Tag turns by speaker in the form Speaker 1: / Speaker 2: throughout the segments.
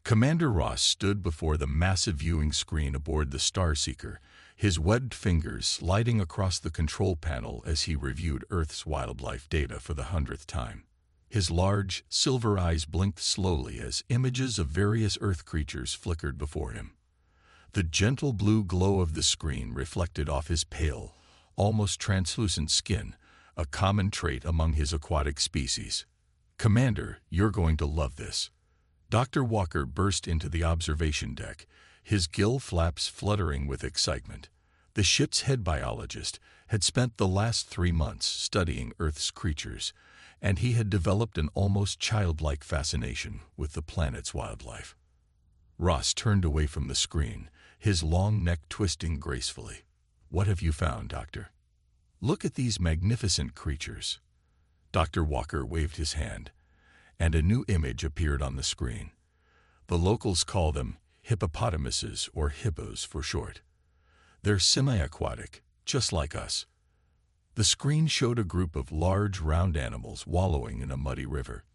Speaker 1: Commander Ross stood before the massive viewing screen aboard the Starseeker, his webbed fingers sliding across the control panel as he reviewed Earth's wildlife data for the 100th time. His large, silver eyes blinked slowly as images of various Earth creatures flickered before him. The gentle blue glow of the screen reflected off his pale, almost translucent skin, a common trait among his aquatic species. "Commander, you're going to love this." Dr. Walker burst into the observation deck, his gill flaps fluttering with excitement. The ship's head biologist had spent the last 3 months studying Earth's creatures, and he had developed an almost childlike fascination with the planet's wildlife. Ross turned away from the screen, his long neck twisting gracefully. "What have you found, Doctor?" "Look at these magnificent creatures." Dr. Walker waved his hand, and a new image appeared on the screen. The locals call them hippopotamuses, or hippos for short. They're semi-aquatic, just like us. The screen showed a group of large, round animals wallowing in a muddy river.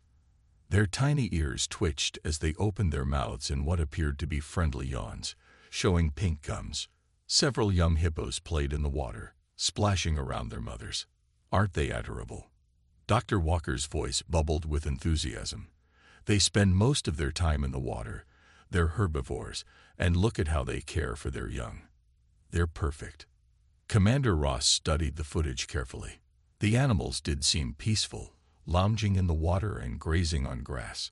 Speaker 1: Their tiny ears twitched as they opened their mouths in what appeared to be friendly yawns, showing pink gums. Several young hippos played in the water, splashing around their mothers. "Aren't they adorable?" Dr. Walker's voice bubbled with enthusiasm. "They spend most of their time in the water. They're herbivores, and look at how they care for their young. They're perfect." Commander Ross studied the footage carefully. The animals did seem peaceful, lounging in the water and grazing on grass.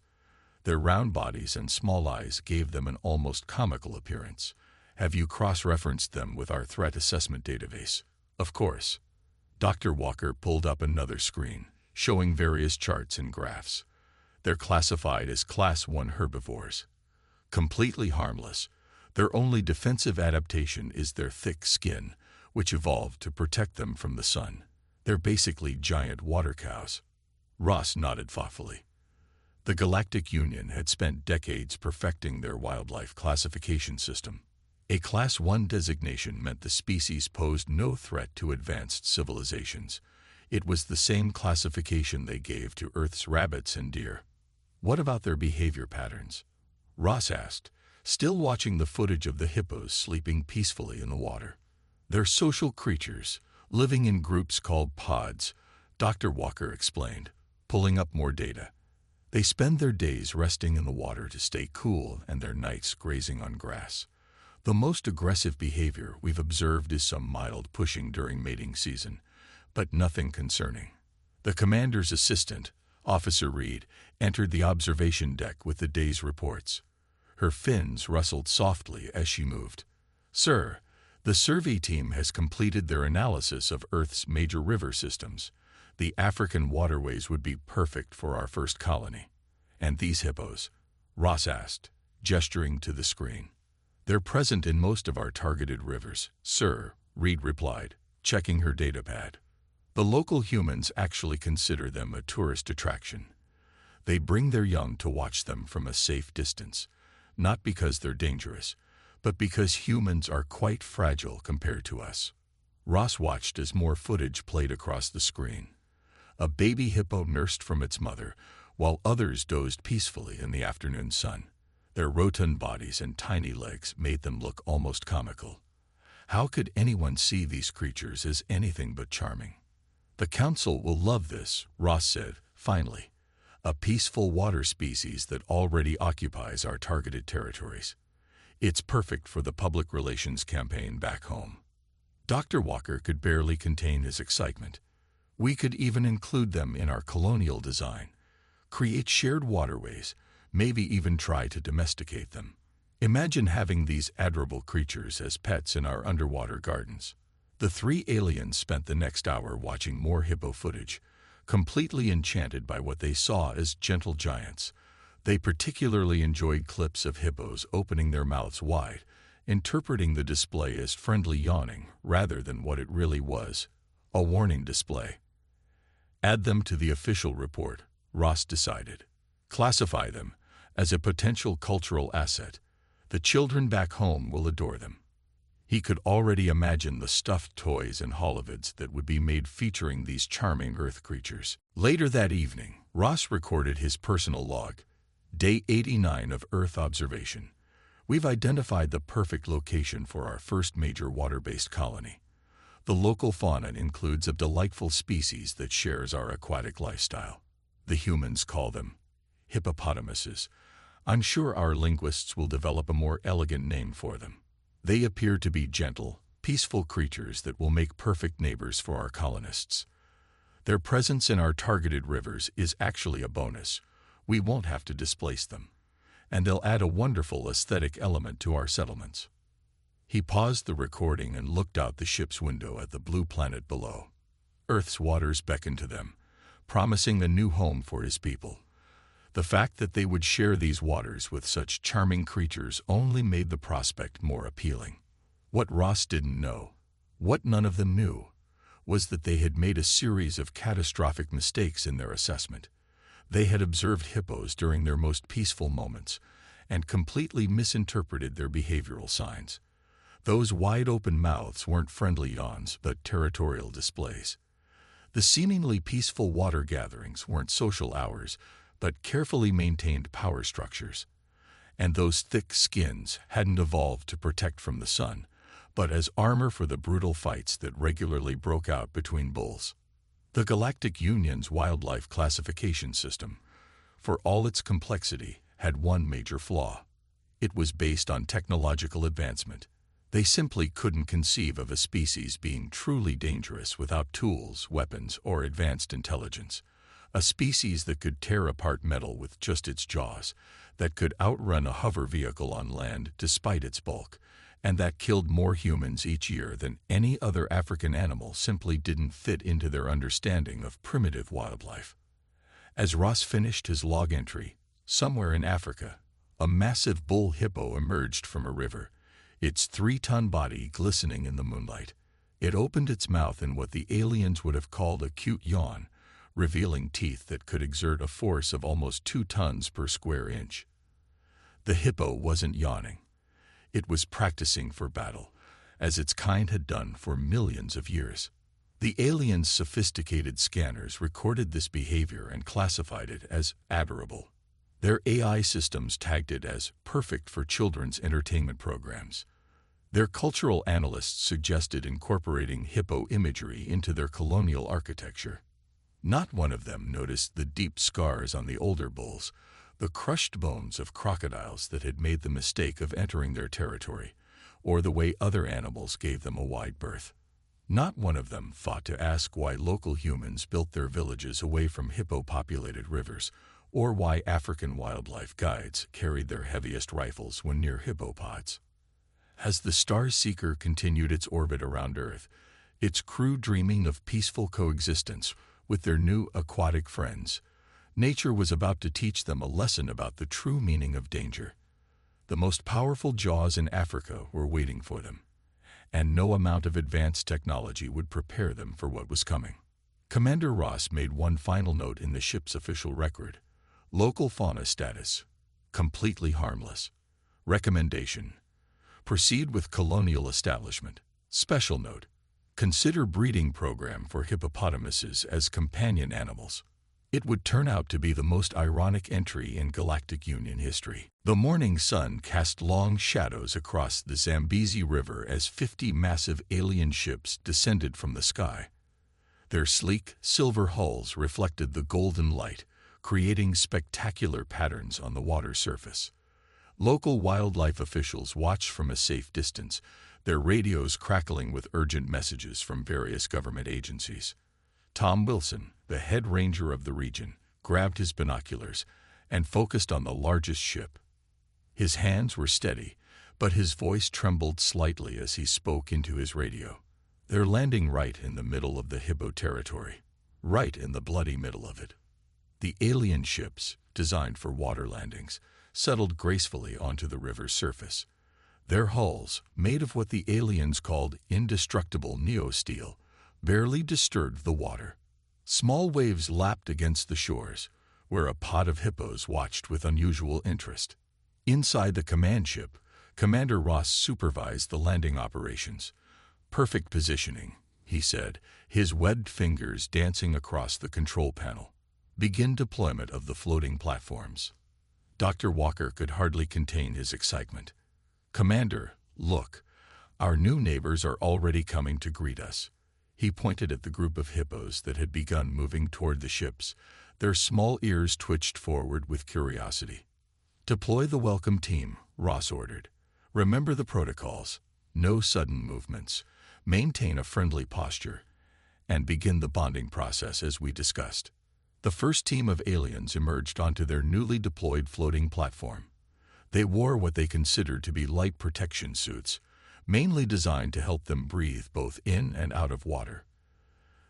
Speaker 1: Their round bodies and small eyes gave them an almost comical appearance. "Have you cross-referenced them with our threat assessment database?" "Of course." Dr. Walker pulled up another screen, showing various charts and graphs. They're classified as Class 1 herbivores. Completely harmless. Their only defensive adaptation is their thick skin, which evolved to protect them from the sun. They're basically giant water cows. Ross nodded thoughtfully. The Galactic Union had spent decades perfecting their wildlife classification system. A Class 1 designation meant the species posed no threat to advanced civilizations. It was the same classification they gave to Earth's rabbits and deer. "What about their behavior patterns?" Ross asked, still watching the footage of the hippos sleeping peacefully in the water. "They're social creatures, living in groups called pods," Dr. Walker explained, pulling up more data. "They spend their days resting in the water to stay cool and their nights grazing on grass. The most aggressive behavior we've observed is some mild pushing during mating season, but nothing concerning." The commander's assistant, Officer Reed, entered the observation deck with the day's reports. Her fins rustled softly as she moved. "Sir, the survey team has completed their analysis of Earth's major river systems. The African waterways would be perfect for our first colony." "And these hippos?" Ross asked, gesturing to the screen. "They're present in most of our targeted rivers, sir," Reed replied, checking her datapad. "The local humans actually consider them a tourist attraction. They bring their young to watch them from a safe distance, not because they're dangerous, but because humans are quite fragile compared to us." Ross watched as more footage played across the screen. A baby hippo nursed from its mother, while others dozed peacefully in the afternoon sun. Their rotund bodies and tiny legs made them look almost comical. How could anyone see these creatures as anything but charming? "The Council will love this," Ross said, finally. "A peaceful water species that already occupies our targeted territories. It's perfect for the public relations campaign back home." Dr. Walker could barely contain his excitement. "We could even include them in our colonial design, create shared waterways, maybe even try to domesticate them. Imagine having these adorable creatures as pets in our underwater gardens." The three aliens spent the next hour watching more hippo footage, completely enchanted by what they saw as gentle giants. They particularly enjoyed clips of hippos opening their mouths wide, interpreting the display as friendly yawning rather than what it really was, a warning display. "Add them to the official report," Ross decided. "Classify them as a potential cultural asset. The children back home will adore them." He could already imagine the stuffed toys and holovids that would be made featuring these charming Earth creatures. Later that evening, Ross recorded his personal log. Day 89 of Earth observation. We've identified the perfect location for our first major water-based colony. The local fauna includes a delightful species that shares our aquatic lifestyle. The humans call them hippopotamuses. I'm sure our linguists will develop a more elegant name for them. They appear to be gentle, peaceful creatures that will make perfect neighbors for our colonists. Their presence in our targeted rivers is actually a bonus. We won't have to displace them, and they'll add a wonderful aesthetic element to our settlements. He paused the recording and looked out the ship's window at the blue planet below. Earth's waters beckoned to them, promising a new home for his people. The fact that they would share these waters with such charming creatures only made the prospect more appealing. What Ross didn't know, what none of them knew, was that they had made a series of catastrophic mistakes in their assessment. They had observed hippos during their most peaceful moments and completely misinterpreted their behavioral signs. Those wide-open mouths weren't friendly yawns, but territorial displays. The seemingly peaceful water gatherings weren't social hours, but carefully maintained power structures. And those thick skins hadn't evolved to protect from the sun, but as armor for the brutal fights that regularly broke out between bulls. The Galactic Union's wildlife classification system, for all its complexity, had one major flaw. It was based on technological advancement. They simply couldn't conceive of a species being truly dangerous without tools, weapons, or advanced intelligence. A species that could tear apart metal with just its jaws, that could outrun a hover vehicle on land despite its bulk, and that killed more humans each year than any other African animal simply didn't fit into their understanding of primitive wildlife. As Ross finished his log entry, somewhere in Africa, a massive bull hippo emerged from a river, its 3-ton body glistening in the moonlight. It opened its mouth in what the aliens would have called a cute yawn, revealing teeth that could exert a force of almost 2 tons per square inch. The hippo wasn't yawning. It was practicing for battle, as its kind had done for millions of years. The aliens' sophisticated scanners recorded this behavior and classified it as adorable. Their AI systems tagged it as perfect for children's entertainment programs. Their cultural analysts suggested incorporating hippo imagery into their colonial architecture. Not one of them noticed the deep scars on the older bulls, the crushed bones of crocodiles that had made the mistake of entering their territory, or the way other animals gave them a wide berth. Not one of them thought to ask why local humans built their villages away from hippo-populated rivers, or why African wildlife guides carried their heaviest rifles when near hippopods. As the Star Seeker continued its orbit around Earth, its crew dreaming of peaceful coexistence with their new aquatic friends, nature was about to teach them a lesson about the true meaning of danger. The most powerful jaws in Africa were waiting for them, and no amount of advanced technology would prepare them for what was coming. Commander Ross made one final note in the ship's official record. Local fauna status: completely harmless. Recommendation: proceed with colonial establishment. Special note: consider breeding program for hippopotamuses as companion animals. It would turn out to be the most ironic entry in Galactic Union history. The morning sun cast long shadows across the Zambezi River as 50 massive alien ships descended from the sky. Their sleek, silver hulls reflected the golden light, creating spectacular patterns on the water surface. Local wildlife officials watched from a safe distance, their radios crackling with urgent messages from various government agencies. Tom Wilson, the head ranger of the region, grabbed his binoculars and focused on the largest ship. His hands were steady, but his voice trembled slightly as he spoke into his radio. They're landing right in the middle of the hippo territory, right in the bloody middle of it. The alien ships, designed for water landings, settled gracefully onto the river's surface. Their hulls, made of what the aliens called indestructible neosteel, barely disturbed the water. Small waves lapped against the shores, where a pod of hippos watched with unusual interest. Inside the command ship, Commander Ross supervised the landing operations. Perfect positioning, he said, his webbed fingers dancing across the control panel. Begin deployment of the floating platforms. Dr. Walker could hardly contain his excitement. "Commander, look, our new neighbors are already coming to greet us." He pointed at the group of hippos that had begun moving toward the ships. Their small ears twitched forward with curiosity. "Deploy the welcome team," Ross ordered. "Remember the protocols. No sudden movements. Maintain a friendly posture. And begin the bonding process as we discussed." The first team of aliens emerged onto their newly deployed floating platform. They wore what they considered to be light protection suits, mainly designed to help them breathe both in and out of water.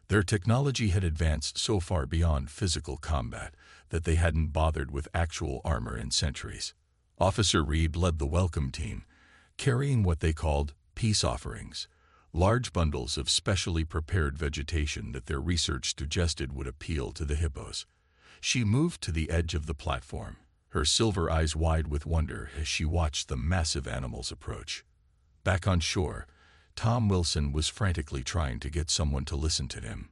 Speaker 1: Their technology had advanced so far beyond physical combat that they hadn't bothered with actual armor in centuries. Officer Reed led the welcome team, carrying what they called peace offerings, large bundles of specially prepared vegetation that their research suggested would appeal to the hippos. She moved to the edge of the platform, her silver eyes wide with wonder as she watched the massive animals approach. Back on shore, Tom Wilson was frantically trying to get someone to listen to him.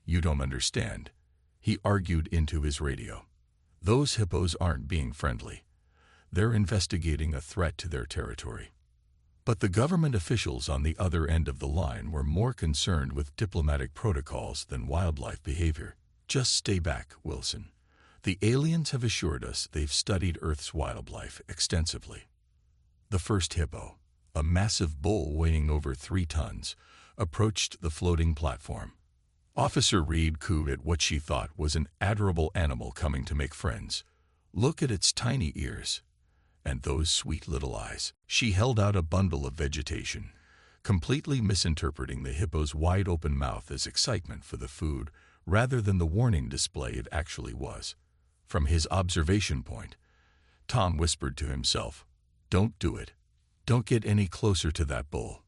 Speaker 1: "You don't understand," he argued into his radio. "Those hippos aren't being friendly. They're investigating a threat to their territory." But the government officials on the other end of the line were more concerned with diplomatic protocols than wildlife behavior. "Just stay back, Wilson. The aliens have assured us they've studied Earth's wildlife extensively." The first hippo, a massive bull weighing over 3 tons, approached the floating platform. Officer Reed cooed at what she thought was an adorable animal coming to make friends. "Look at its tiny ears. And those sweet little eyes." She held out a bundle of vegetation, completely misinterpreting the hippo's wide-open mouth as excitement for the food rather than the warning display it actually was. From his observation point, Tom whispered to himself, "Don't do it. Don't get any closer to that bull."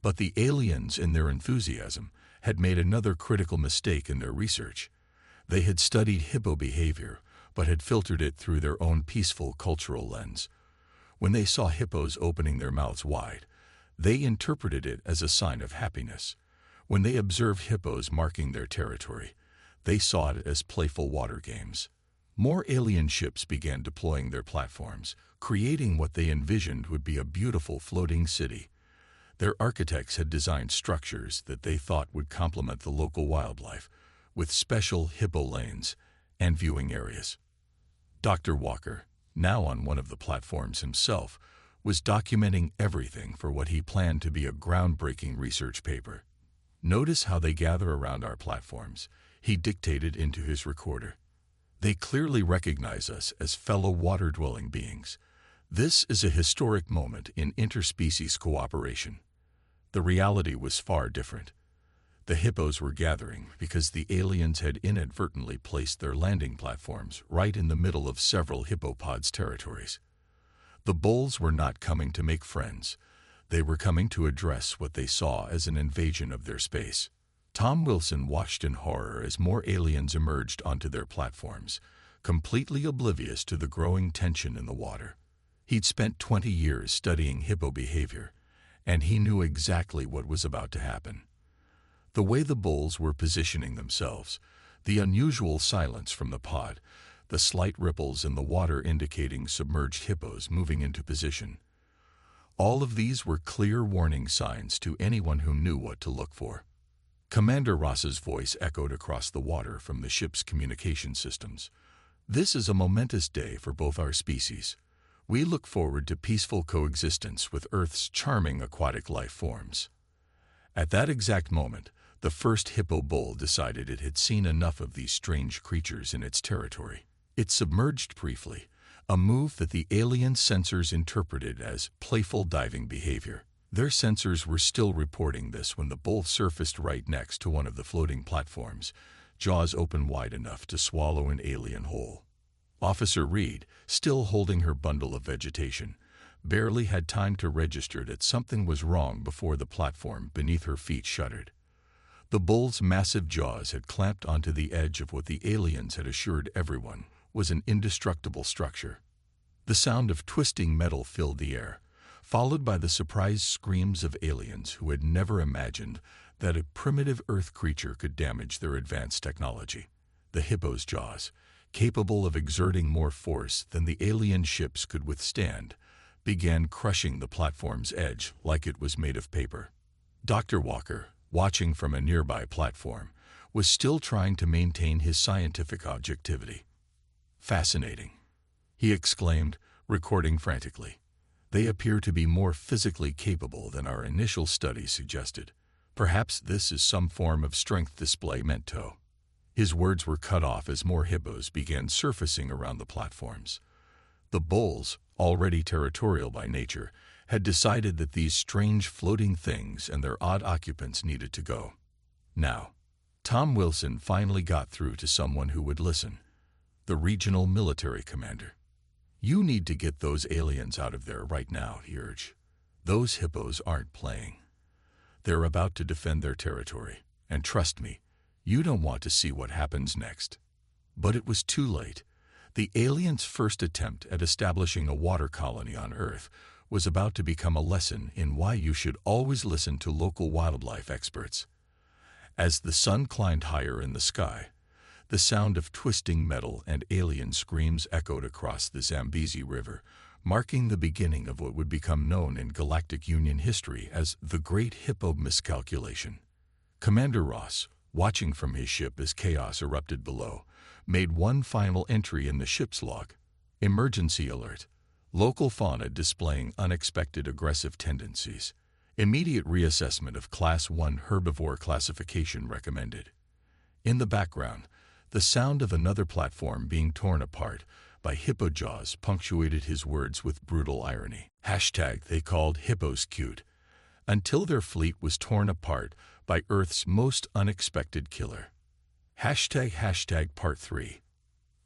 Speaker 1: But the aliens, in their enthusiasm, had made another critical mistake in their research. They had studied hippo behavior, but had filtered it through their own peaceful cultural lens. When they saw hippos opening their mouths wide, they interpreted it as a sign of happiness. When they observed hippos marking their territory, they saw it as playful water games. More alien ships began deploying their platforms, creating what they envisioned would be a beautiful floating city. Their architects had designed structures that they thought would complement the local wildlife, with special hippo lanes and viewing areas. Dr. Walker, now on one of the platforms himself, was documenting everything for what he planned to be a groundbreaking research paper. "Notice how they gather around our platforms," he dictated into his recorder. "They clearly recognize us as fellow water-dwelling beings. This is a historic moment in interspecies cooperation." The reality was far different. The hippos were gathering because the aliens had inadvertently placed their landing platforms right in the middle of several hippopods' territories. The bulls were not coming to make friends. They were coming to address what they saw as an invasion of their space. Tom Wilson watched in horror as more aliens emerged onto their platforms, completely oblivious to the growing tension in the water. He'd spent 20 years studying hippo behavior, and he knew exactly what was about to happen. The way the bulls were positioning themselves, the unusual silence from the pod, the slight ripples in the water indicating submerged hippos moving into position. All of these were clear warning signs to anyone who knew what to look for. Commander Ross's voice echoed across the water from the ship's communication systems. "This is a momentous day for both our species. We look forward to peaceful coexistence with Earth's charming aquatic life forms." At that exact moment, the first hippo bull decided it had seen enough of these strange creatures in its territory. It submerged briefly, a move that the alien sensors interpreted as playful diving behavior. Their sensors were still reporting this when the bull surfaced right next to one of the floating platforms, jaws open wide enough to swallow an alien whole. Officer Reed, still holding her bundle of vegetation, barely had time to register that something was wrong before the platform beneath her feet shuddered. The bull's massive jaws had clamped onto the edge of what the aliens had assured everyone was an indestructible structure. The sound of twisting metal filled the air, followed by the surprised screams of aliens who had never imagined that a primitive Earth creature could damage their advanced technology. The hippo's jaws, capable of exerting more force than the alien ships could withstand, began crushing the platform's edge like it was made of paper. Dr. Walker, watching from a nearby platform, was still trying to maintain his scientific objectivity. "Fascinating," he exclaimed, recording frantically. "They appear to be more physically capable than our initial study suggested. Perhaps this is some form of strength display meant to." His words were cut off as more hippos began surfacing around the platforms. The bulls, already territorial by nature, had decided that these strange floating things and their odd occupants needed to go. Now, Tom Wilson finally got through to someone who would listen: the regional military commander. "You need to get those aliens out of there right now," he urged. "Those hippos aren't playing. They're about to defend their territory, and trust me, you don't want to see what happens next." But it was too late. The aliens' first attempt at establishing a water colony on Earth was about to become a lesson in why you should always listen to local wildlife experts. As the sun climbed higher in the sky, the sound of twisting metal and alien screams echoed across the Zambezi River, marking the beginning of what would become known in Galactic Union history as the Great Hippo Miscalculation. Commander Ross, watching from his ship as chaos erupted below, made one final entry in the ship's log: "Emergency alert. Local fauna displaying unexpected aggressive tendencies. Immediate reassessment of Class 1 herbivore classification recommended." In the background, the sound of another platform being torn apart by hippo jaws punctuated his words with brutal irony. They called Hippos cute, until their fleet was torn apart by Earth's most unexpected killer. Part 3.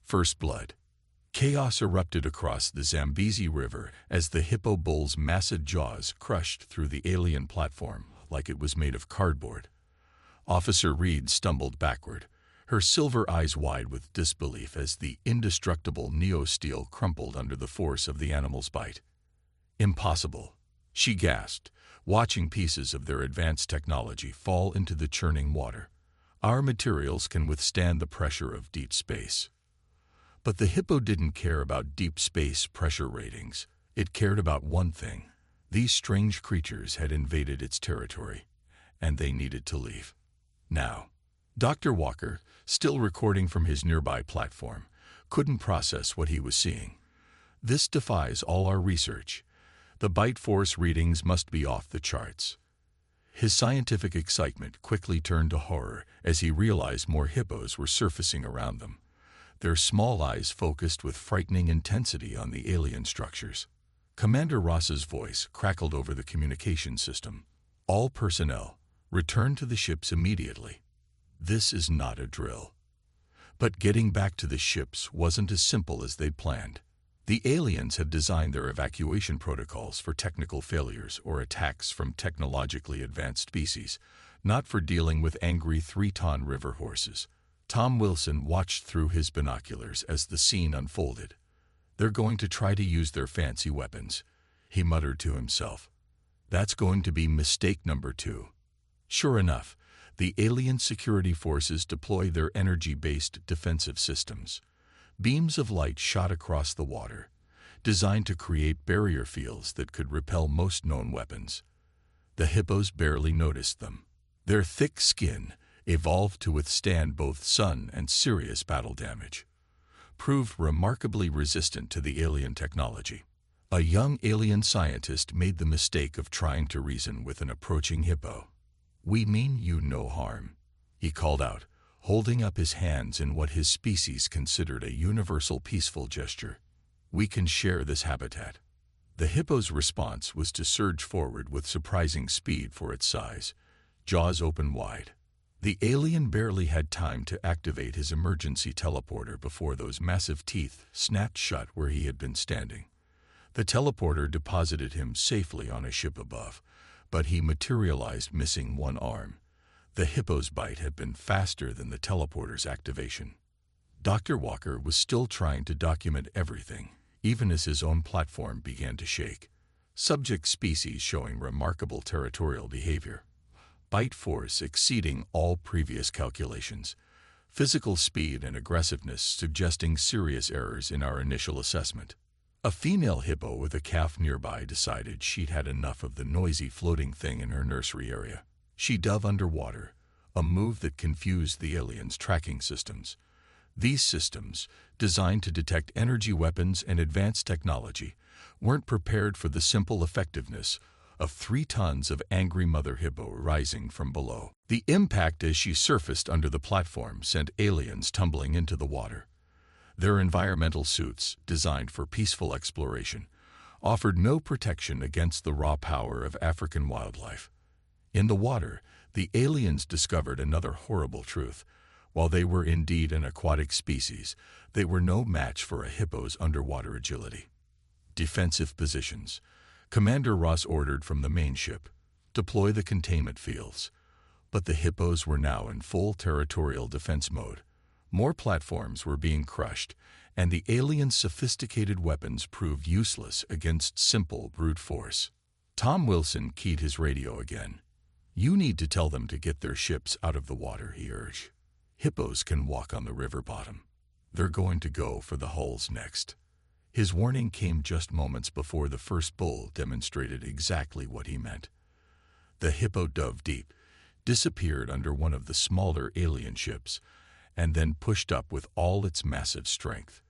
Speaker 1: First Blood. Chaos erupted across the Zambezi River as the hippo bull's massive jaws crushed through the alien platform like it was made of cardboard. Officer Reed stumbled backward, her silver eyes wide with disbelief as the indestructible neo-steel crumpled under the force of the animal's bite. "Impossible," she gasped, watching pieces of their advanced technology fall into the churning water. "Our materials can withstand the pressure of deep space." But the hippo didn't care about deep space pressure ratings. It cared about one thing: these strange creatures had invaded its territory, and they needed to leave. Now, Dr. Walker, still recording from his nearby platform, couldn't process what he was seeing. "This defies all our research. The bite force readings must be off the charts." His scientific excitement quickly turned to horror as he realized more hippos were surfacing around them, their small eyes focused with frightening intensity on the alien structures. Commander Ross's voice crackled over the communication system. "All personnel, return to the ships immediately. This is not a drill." But getting back to the ships wasn't as simple as they'd planned. The aliens had designed their evacuation protocols for technical failures or attacks from technologically advanced species, not for dealing with angry 3-ton river horses. Tom Wilson watched through his binoculars as the scene unfolded. "They're going to try to use their fancy weapons," he muttered to himself. "That's going to be mistake number 2. Sure enough, the alien security forces deployed their energy-based defensive systems. Beams of light shot across the water, designed to create barrier fields that could repel most known weapons. The hippos barely noticed them. Their thick skin, evolved to withstand both sun and serious battle damage, proved remarkably resistant to the alien technology. A young alien scientist made the mistake of trying to reason with an approaching hippo. "We mean you no harm," he called out, holding up his hands in what his species considered a universal peaceful gesture. "We can share this habitat." The hippo's response was to surge forward with surprising speed for its size, jaws open wide. The alien barely had time to activate his emergency teleporter before those massive teeth snapped shut where he had been standing. The teleporter deposited him safely on a ship above, but he materialized missing one arm. The hippo's bite had been faster than the teleporter's activation. Dr. Walker was still trying to document everything, even as his own platform began to shake. Subject species showing remarkable territorial behavior. Bite force exceeding all previous calculations. physical speed and aggressiveness suggesting serious errors in our initial assessment. A female hippo with a calf nearby decided she'd had enough of the noisy floating thing in her nursery area. She dove underwater, a move that confused the aliens' tracking systems. These systems, designed to detect energy weapons and advanced technology, weren't prepared for the simple effectiveness of 3 tons of angry mother hippo rising from below. The impact as she surfaced under the platform sent aliens tumbling into the water. Their environmental suits, designed for peaceful exploration, offered no protection against the raw power of African wildlife. In the water, the aliens discovered another horrible truth. While they were indeed an aquatic species, they were no match for a hippo's underwater agility. Defensive positions. Commander Ross ordered from the main ship, deploy the containment fields. But the hippos were now in full territorial defense mode. More platforms were being crushed, and the aliens' sophisticated weapons proved useless against simple brute force. Tom Wilson keyed his radio again. "You need to tell them to get their ships out of the water," he urged. "Hippos can walk on the river bottom. They're going to go for the hulls next." His warning came just moments before the first bull demonstrated exactly what he meant. The hippo dove deep, disappeared under one of the smaller alien ships, and then pushed up with all its massive strength.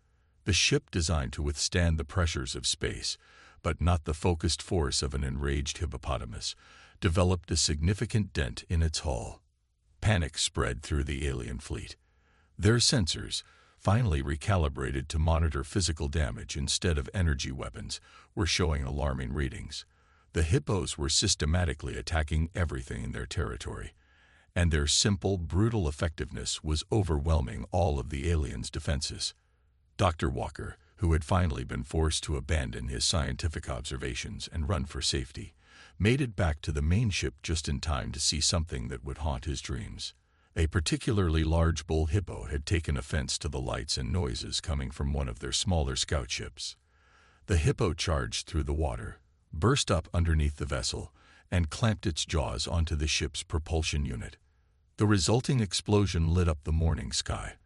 Speaker 1: The ship designed to withstand the pressures of space, but not the focused force of an enraged hippopotamus, developed a significant dent in its hull. Panic spread through the alien fleet. Their sensors, finally recalibrated to monitor physical damage instead of energy weapons, were showing alarming readings. The hippos were systematically attacking everything in their territory, and their simple, brutal effectiveness was overwhelming all of the aliens' defenses. Dr. Walker, who had finally been forced to abandon his scientific observations and run for safety, made it back to the main ship just in time to see something that would haunt his dreams. A particularly large bull hippo had taken offense to the lights and noises coming from one of their smaller scout ships. The hippo charged through the water, burst up underneath the vessel, and clamped its jaws onto the ship's propulsion unit. The resulting explosion lit up the morning sky,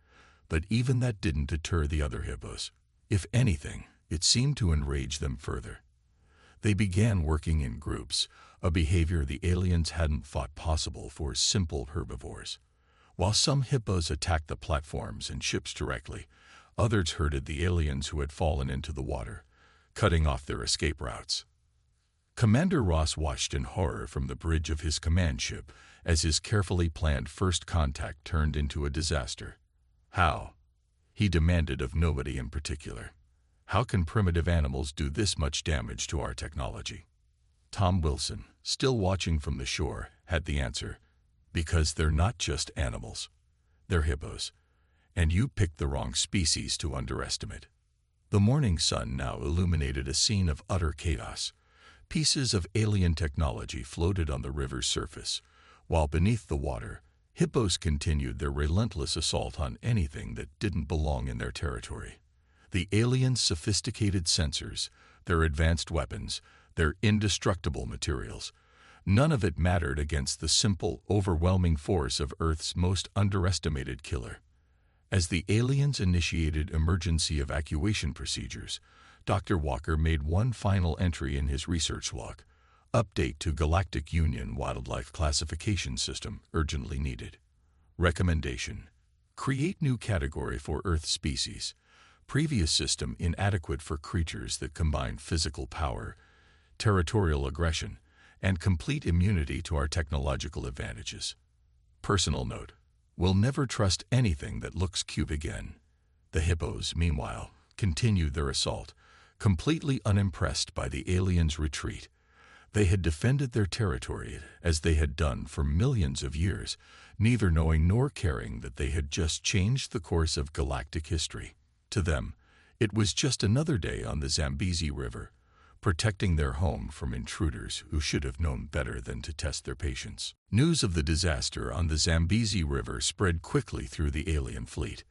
Speaker 1: but even that didn't deter the other hippos. If anything, it seemed to enrage them further. They began working in groups, a behavior the aliens hadn't thought possible for simple herbivores. While some hippos attacked the platforms and ships directly, others herded the aliens who had fallen into the water, cutting off their escape routes. Commander Ross watched in horror from the bridge of his command ship as his carefully planned first contact turned into a disaster. How? He demanded of nobody in particular. How can primitive animals do this much damage to our technology? Tom Wilson, still watching from the shore, had the answer. Because they're not just animals. They're hippos. And you picked the wrong species to underestimate. The morning sun now illuminated a scene of utter chaos. Pieces of alien technology floated on the river's surface, while beneath the water, hippos continued their relentless assault on anything that didn't belong in their territory. The aliens' sophisticated sensors, their advanced weapons, their indestructible materials, none of it mattered against the simple, overwhelming force of Earth's most underestimated killer. As the aliens initiated emergency evacuation procedures, Dr. Walker made one final entry in his research log. Update to Galactic Union Wildlife Classification System urgently needed. Recommendation: create new category for Earth species. Previous system inadequate for creatures that combine physical power, territorial aggression, and complete immunity to our technological advantages. Personal note: we'll never trust anything that looks cute again. The hippos, meanwhile, continued their assault, completely unimpressed by the aliens' retreat. They had defended their territory as they had done for millions of years, neither knowing nor caring that they had just changed the course of galactic history. To them, it was just another day on the Zambezi River, protecting their home from intruders who should have known better than to test their patience. News of the disaster on the Zambezi River spread quickly through the alien fleet.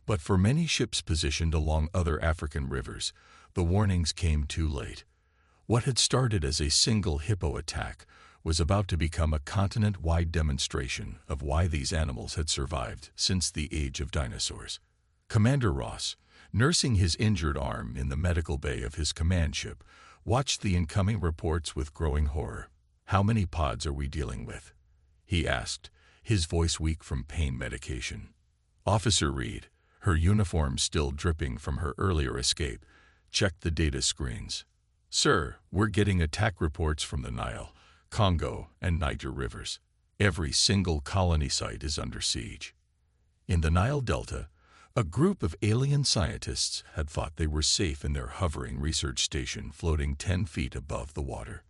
Speaker 1: But for many ships positioned along other African rivers, the warnings came too late. What had started as a single hippo attack was about to become a continent-wide demonstration of why these animals had survived since the age of dinosaurs. Commander Ross, nursing his injured arm in the medical bay of his command ship, watched the incoming reports with growing horror. "How many pods are we dealing with?" he asked, his voice weak from pain medication. Officer Reed, her uniform still dripping from her earlier escape, checked the data screens. "Sir, we're getting attack reports from the Nile, Congo, and Niger rivers. Every single colony site is under siege." In the Nile Delta, a group of alien scientists had thought they were safe in their hovering research station floating 10 feet above the water.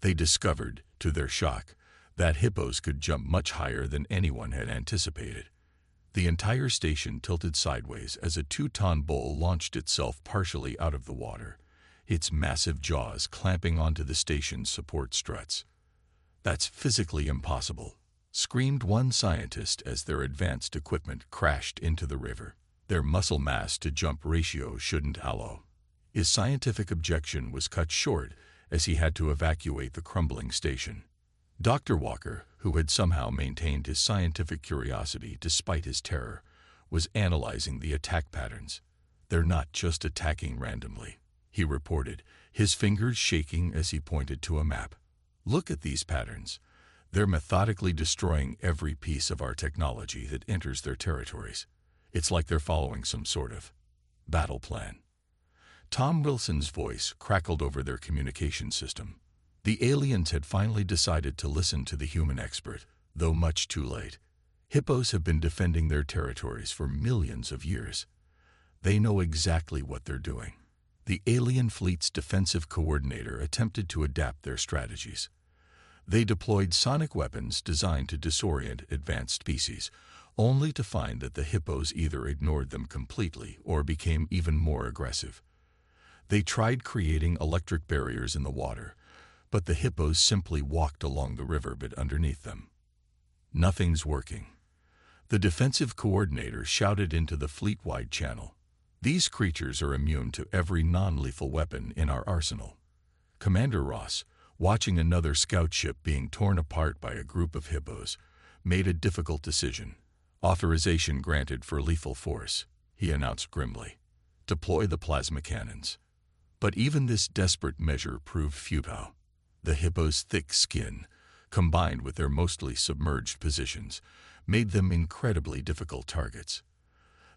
Speaker 1: They discovered, to their shock, that hippos could jump much higher than anyone had anticipated. The entire station tilted sideways as a 2-ton bull launched itself partially out of the water, its massive jaws clamping onto the station's support struts. "That's physically impossible," screamed one scientist as their advanced equipment crashed into the river. "Their muscle mass to jump ratio shouldn't allow." His scientific objection was cut short as he had to evacuate the crumbling station. Dr. Walker, who had somehow maintained his scientific curiosity despite his terror, was analyzing the attack patterns. "They're not just attacking randomly," he reported, his fingers shaking as he pointed to a map. "Look at these patterns. They're methodically destroying every piece of our technology that enters their territories. It's like they're following some sort of battle plan." Tom Wilson's voice crackled over their communication system. The aliens had finally decided to listen to the human expert, though much too late. Hippos have been defending their territories for millions of years. They know exactly what they're doing. The alien fleet's defensive coordinator attempted to adapt their strategies. They deployed sonic weapons designed to disorient advanced species, only to find that the hippos either ignored them completely or became even more aggressive. They tried creating electric barriers in the water, but the hippos simply walked along the riverbed underneath them. "Nothing's working." The defensive coordinator shouted into the fleet-wide channel. "These creatures are immune to every non-lethal weapon in our arsenal." Commander Ross, watching another scout ship being torn apart by a group of hippos, made a difficult decision. "Authorization granted for lethal force," he announced grimly. "Deploy the plasma cannons." But even this desperate measure proved futile. The hippos' thick skin, combined with their mostly submerged positions, made them incredibly difficult targets.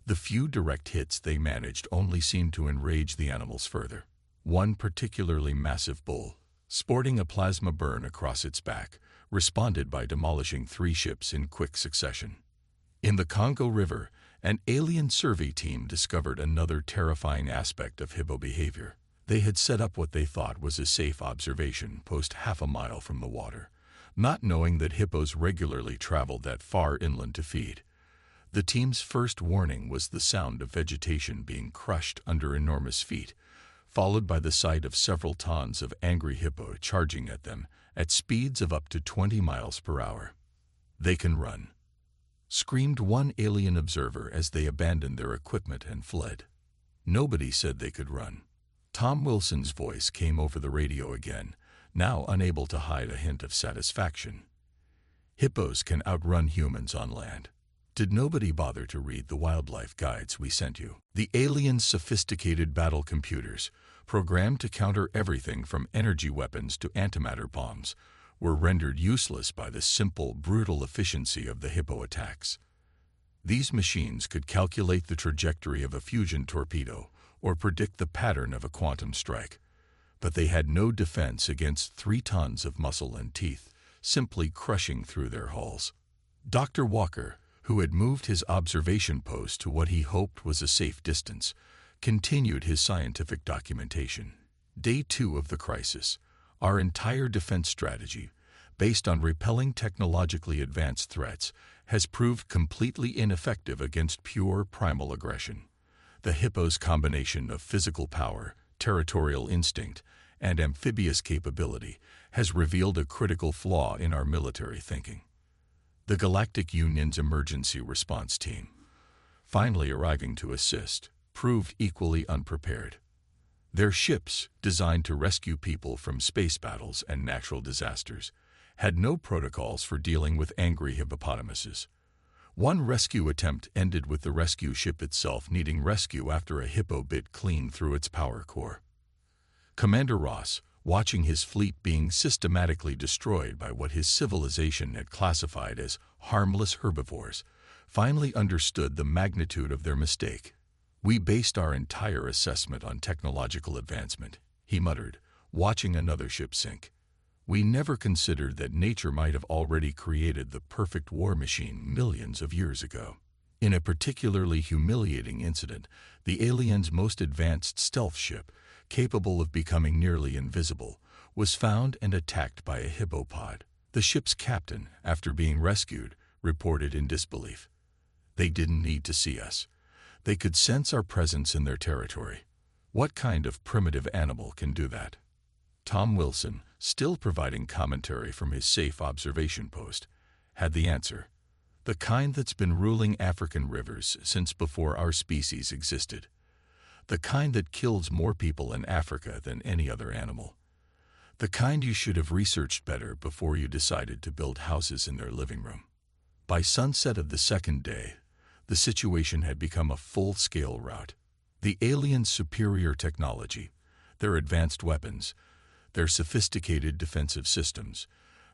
Speaker 1: The few direct hits they managed only seemed to enrage the animals further. One particularly massive bull, sporting a plasma burn across its back, responded by demolishing 3 ships in quick succession. In the Congo River, an alien survey team discovered another terrifying aspect of hippo behavior. They had set up what they thought was a safe observation post half a mile from the water, not knowing that hippos regularly traveled that far inland to feed. The team's first warning was the sound of vegetation being crushed under enormous feet, followed by the sight of several tons of angry hippo charging at them at speeds of up to 20 miles per hour. "They can run," screamed one alien observer as they abandoned their equipment and fled. Nobody said they could run. Tom Wilson's voice came over the radio again, now unable to hide a hint of satisfaction. "Hippos can outrun humans on land. Did nobody bother to read the wildlife guides we sent you?" The aliens' sophisticated battle computers, programmed to counter everything from energy weapons to antimatter bombs, were rendered useless by the simple, brutal efficiency of the hippo attacks. These machines could calculate the trajectory of a fusion torpedo or predict the pattern of a quantum strike, but they had no defense against 3 tons of muscle and teeth, simply crushing through their hulls. Dr. Walker, who had moved his observation post to what he hoped was a safe distance, continued his scientific documentation. Day 2 of the crisis. Our entire defense strategy, based on repelling technologically advanced threats, has proved completely ineffective against pure primal aggression. The hippo's combination of physical power, territorial instinct, and amphibious capability has revealed a critical flaw in our military thinking. The Galactic Union's emergency response team, finally arriving to assist, proved equally unprepared. Their ships, designed to rescue people from space battles and natural disasters, had no protocols for dealing with angry hippopotamuses. One rescue attempt ended with the rescue ship itself needing rescue after a hippo bit clean through its power core. Commander Ross, watching his fleet being systematically destroyed by what his civilization had classified as harmless herbivores, finally understood the magnitude of their mistake. "We based our entire assessment on technological advancement," he muttered, watching another ship sink. "We never considered that nature might have already created the perfect war machine millions of years ago." In a particularly humiliating incident, the aliens' most advanced stealth ship, capable of becoming nearly invisible, was found and attacked by a hippopod. The ship's captain, after being rescued, reported in disbelief. "They didn't need to see us. They could sense our presence in their territory. What kind of primitive animal can do that?" Tom Wilson, still providing commentary from his safe observation post, had the answer. "The kind that's been ruling African rivers since before our species existed. The kind that kills more people in Africa than any other animal. The kind you should have researched better before you decided to build houses in their living room." By sunset of the second day, the situation had become a full-scale rout. The aliens' superior technology, their advanced weapons, their sophisticated defensive systems,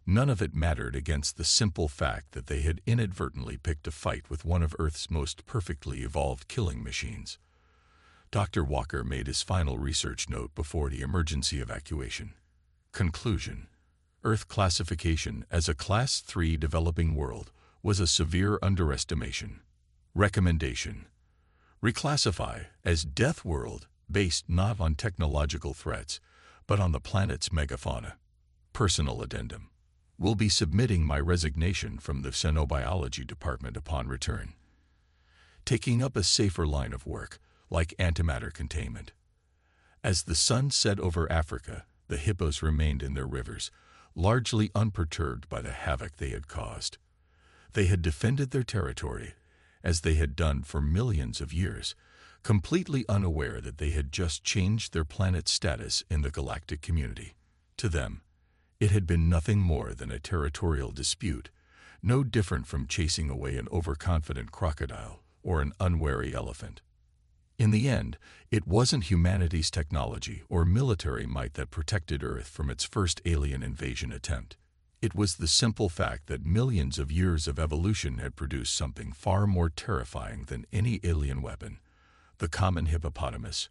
Speaker 1: none of it mattered against the simple fact that they had inadvertently picked a fight with one of Earth's most perfectly evolved killing machines. Dr. Walker made his final research note before the emergency evacuation. Conclusion: Earth classification as a Class 3 developing world was a severe underestimation. Recommendation: reclassify as Death World, based not on technological threats, but on the planet's megafauna. Personal addendum: will be submitting my resignation from the Xenobiology Department upon return. Taking up a safer line of work, like antimatter containment. As the sun set over Africa, the hippos remained in their rivers, largely unperturbed by the havoc they had caused. They had defended their territory, as they had done for millions of years, completely unaware that they had just changed their planet's status in the galactic community. To them, it had been nothing more than a territorial dispute, no different from chasing away an overconfident crocodile or an unwary elephant. In the end, it wasn't humanity's technology or military might that protected Earth from its first alien invasion attempt. It was the simple fact that millions of years of evolution had produced something far more terrifying than any alien weapon: the common hippopotamus.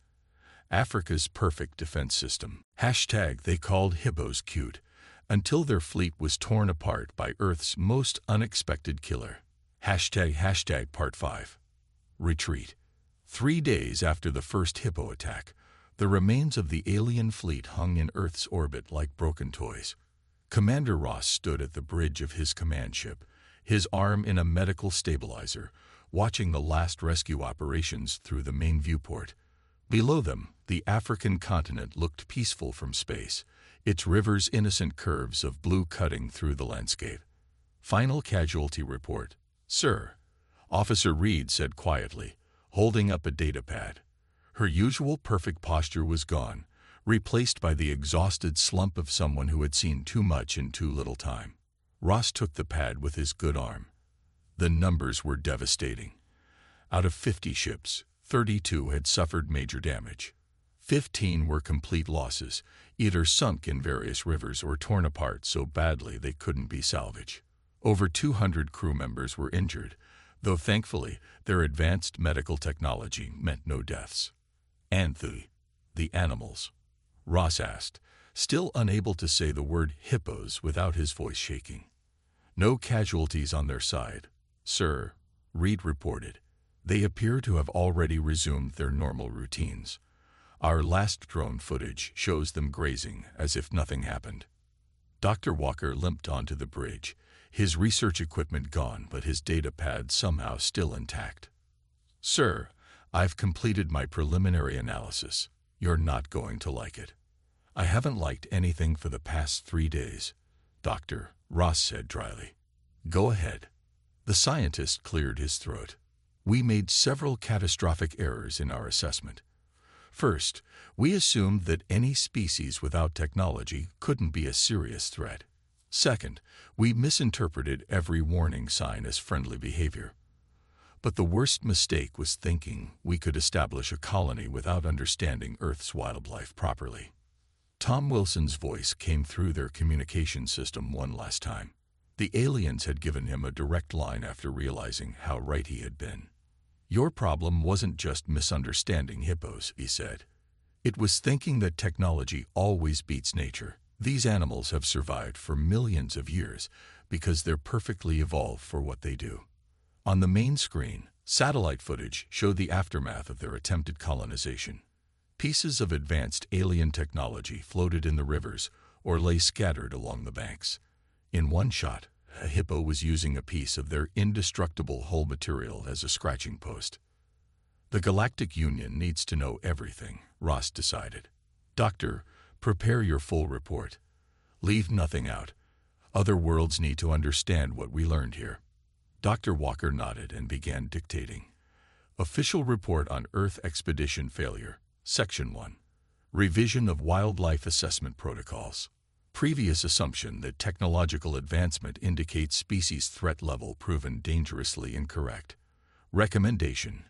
Speaker 1: Africa's perfect defense system. They called hippos cute, until their fleet was torn apart by Earth's most unexpected killer. Part 5. Retreat. 3 days after the first hippo attack, the remains of the alien fleet hung in Earth's orbit like broken toys. Commander Ross stood at the bridge of his command ship, his arm in a medical stabilizer, watching the last rescue operations through the main viewport. Below them, the African continent looked peaceful from space, its rivers innocent curves of blue cutting through the landscape. Final casualty report. "Sir," Officer Reed said quietly, holding up a data pad. Her usual perfect posture was gone, replaced by the exhausted slump of someone who had seen too much in too little time. Ross took the pad with his good arm. The numbers were devastating. Out of 50 ships, 32 had suffered major damage. 15 were complete losses, either sunk in various rivers or torn apart so badly they couldn't be salvaged. Over 200 crew members were injured, though thankfully their advanced medical technology meant no deaths. "And the animals?" Ross asked, still unable to say the word hippos without his voice shaking. "No casualties on their side, sir," Reed reported. "They appear to have already resumed their normal routines. Our last drone footage shows them grazing as if nothing happened." Dr. Walker limped onto the bridge, his research equipment gone but his data pad somehow still intact. "Sir, I've completed my preliminary analysis. You're not going to like it." "I haven't liked anything for the past 3 days, Doctor," Ross said dryly. "Go ahead." The scientist cleared his throat. "We made several catastrophic errors in our assessment. First, we assumed that any species without technology couldn't be a serious threat. Second, we misinterpreted every warning sign as friendly behavior. But the worst mistake was thinking we could establish a colony without understanding Earth's wildlife properly. Tom Wilson's voice came through their communication system one last time. The aliens had given him a direct line after realizing how right he had been. Your problem wasn't just misunderstanding hippos, he said. It was thinking that technology always beats nature. These animals have survived for millions of years because they're perfectly evolved for what they do. On the main screen, satellite footage showed the aftermath of their attempted colonization. Pieces of advanced alien technology floated in the rivers or lay scattered along the banks. In one shot, a hippo was using a piece of their indestructible hull material as a scratching post. The Galactic Union needs to know everything, Ross decided. Doctor, prepare your full report. Leave nothing out. Other worlds need to understand what we learned here. Dr. Walker nodded and began dictating. Official report on Earth expedition failure. Section 1. Revision of wildlife assessment protocols. Previous assumption that technological advancement indicates species threat level proven dangerously incorrect. Recommendation.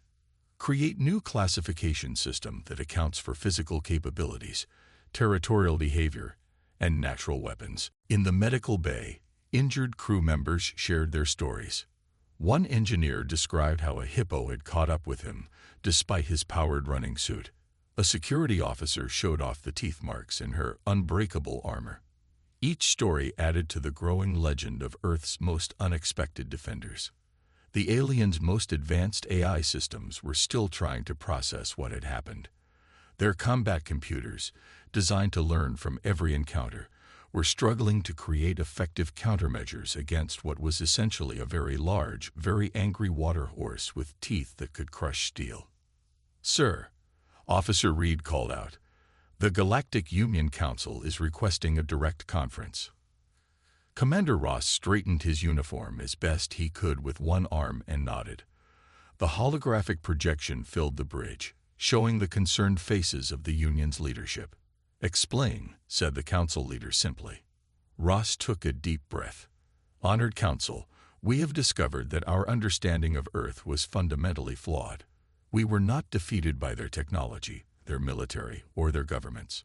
Speaker 1: Create new classification system that accounts for physical capabilities, territorial behavior, and natural weapons. In the medical bay, injured crew members shared their stories. One engineer described how a hippo had caught up with him, despite his powered running suit. A security officer showed off the teeth marks in her unbreakable armor. Each story added to the growing legend of Earth's most unexpected defenders. The aliens' most advanced AI systems were still trying to process what had happened. Their combat computers, designed to learn from every encounter, were struggling to create effective countermeasures against what was essentially a very large, very angry water horse with teeth that could crush steel. "Sir," Officer Reed called out, "the Galactic Union Council is requesting a direct conference." Commander Ross straightened his uniform as best he could with one arm and nodded. The holographic projection filled the bridge, showing the concerned faces of the Union's leadership. "Explain," said the council leader simply. Ross took a deep breath. "Honored Council, we have discovered that our understanding of Earth was fundamentally flawed. We were not defeated by their technology, their military, or their governments.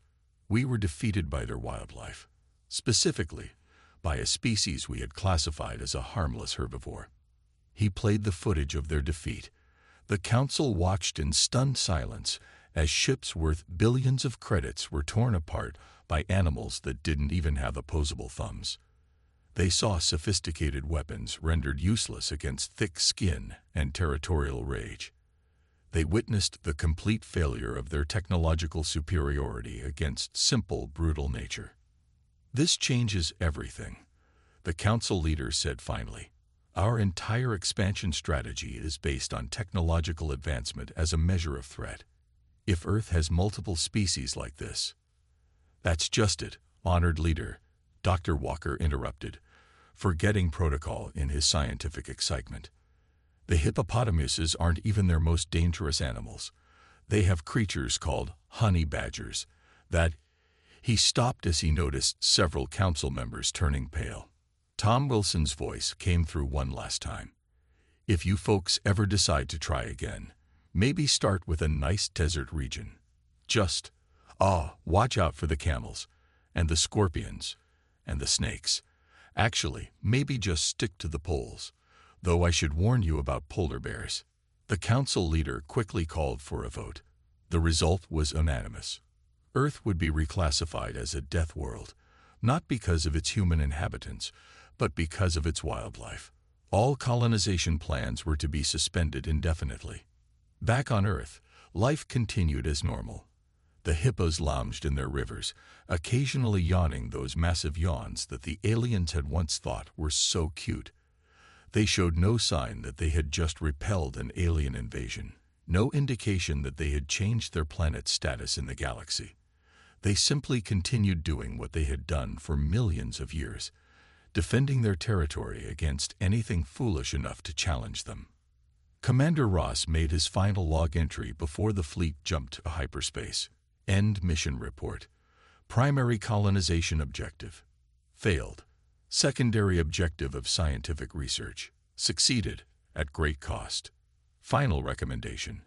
Speaker 1: We were defeated by their wildlife. Specifically, by a species we had classified as a harmless herbivore." He played the footage of their defeat. The council watched in stunned silence as ships worth billions of credits were torn apart by animals that didn't even have opposable thumbs. They saw sophisticated weapons rendered useless against thick skin and territorial rage. They witnessed the complete failure of their technological superiority against simple, brutal nature. "This changes everything," the council leader said finally. "Our entire expansion strategy is based on technological advancement as a measure of threat. If Earth has multiple species like this—" "That's just it, honored leader," Dr. Walker interrupted, forgetting protocol in his scientific excitement. "The hippopotamuses aren't even their most dangerous animals. They have creatures called honey badgers that—" He stopped as he noticed several council members turning pale. Tom Wilson's voice came through one last time. "If you folks ever decide to try again, maybe start with a nice desert region. Just, watch out for the camels, and the scorpions, and the snakes. Actually, maybe just stick to the poles, though I should warn you about polar bears." The council leader quickly called for a vote. The result was unanimous. Earth would be reclassified as a death world, not because of its human inhabitants, but because of its wildlife. All colonization plans were to be suspended indefinitely. Back on Earth, life continued as normal. The hippos lounged in their rivers, occasionally yawning those massive yawns that the aliens had once thought were so cute. They showed no sign that they had just repelled an alien invasion, no indication that they had changed their planet's status in the galaxy. They simply continued doing what they had done for millions of years, defending their territory against anything foolish enough to challenge them. Commander Ross made his final log entry before the fleet jumped to hyperspace. End mission report. Primary colonization objective. Failed. Secondary objective of scientific research. Succeeded, at great cost. Final recommendation.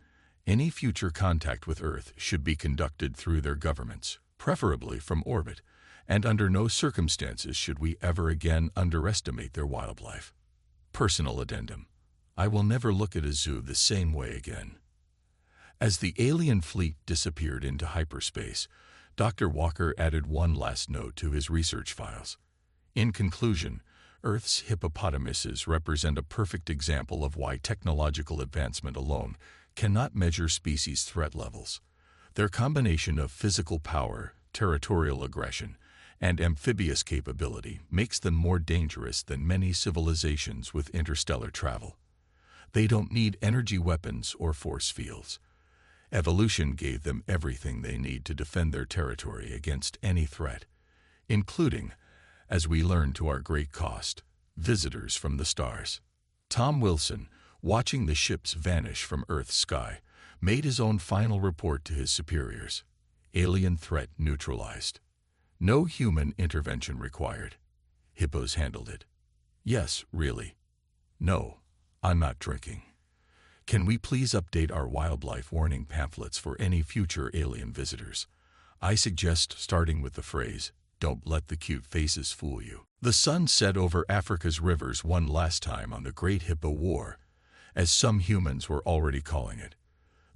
Speaker 1: Any future contact with Earth should be conducted through their governments, preferably from orbit, and under no circumstances should we ever again underestimate their wildlife. Personal addendum. I will never look at a zoo the same way again. As the alien fleet disappeared into hyperspace, Dr. Walker added one last note to his research files. In conclusion, Earth's hippopotamuses represent a perfect example of why technological advancement alone cannot measure species threat levels. Their combination of physical power, territorial aggression, and amphibious capability makes them more dangerous than many civilizations with interstellar travel. They don't need energy weapons or force fields. Evolution gave them everything they need to defend their territory against any threat, including, as we learn to our great cost, visitors from the stars. Tom Wilson, watching the ships vanish from Earth's sky, made his own final report to his superiors. Alien threat neutralized. No human intervention required. Hippos handled it. Yes, really. No, I'm not drinking. Can we please update our wildlife warning pamphlets for any future alien visitors? I suggest starting with the phrase, "Don't let the cute faces fool you." The sun set over Africa's rivers one last time on the Great Hippo War, as some humans were already calling it.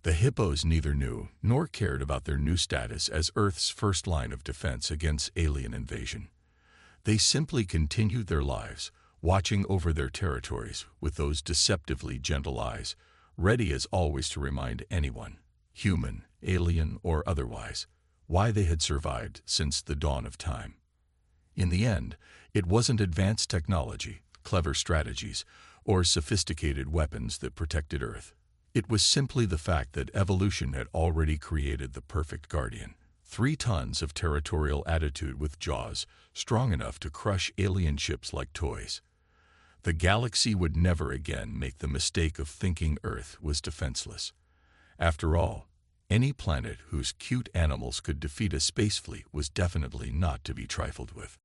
Speaker 1: The hippos neither knew nor cared about their new status as Earth's first line of defense against alien invasion. They simply continued their lives, watching over their territories with those deceptively gentle eyes, ready as always to remind anyone, human, alien, or otherwise, why they had survived since the dawn of time. In the end, it wasn't advanced technology, clever strategies, or sophisticated weapons that protected Earth. It was simply the fact that evolution had already created the perfect guardian. 3 tons of territorial attitude with jaws strong enough to crush alien ships like toys. The galaxy would never again make the mistake of thinking Earth was defenseless. After all, any planet whose cute animals could defeat a space fleet was definitely not to be trifled with.